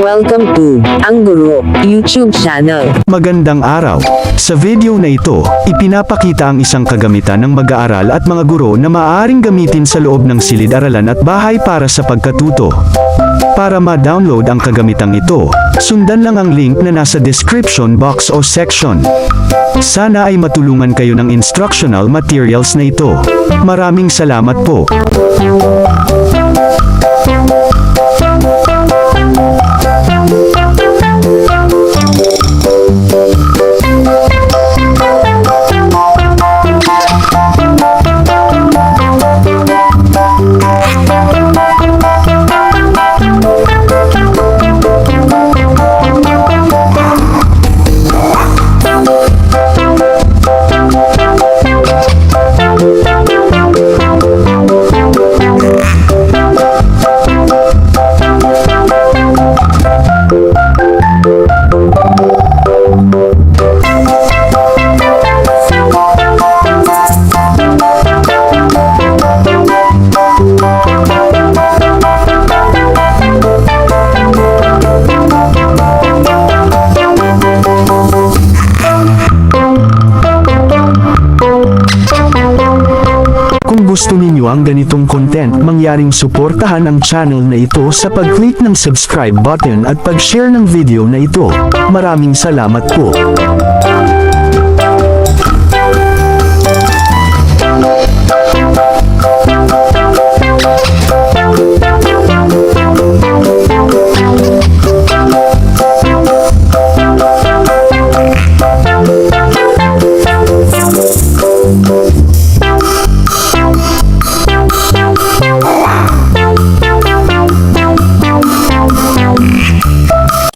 Welcome to Ang Guro YouTube channel. Magandang araw. Sa video na ito, ipinapakita ang isang kagamitan ng mag-aaral at mga guro na maaaring gamitin sa loob ng silid-aralan at bahay para sa pagkatuto. Para ma-download ang kagamitang ito, sundan lang ang link na nasa description box o section. Sana ay matulungan kayo ng instructional materials na ito. Maraming salamat po. Kung gusto ninyo ang ganitong content, mangyaring suportahan ang channel na ito sa pag-click ng subscribe button at pag-share ng video na ito. Maraming salamat po.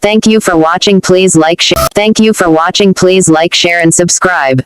Thank you for watching. Please like, share and subscribe.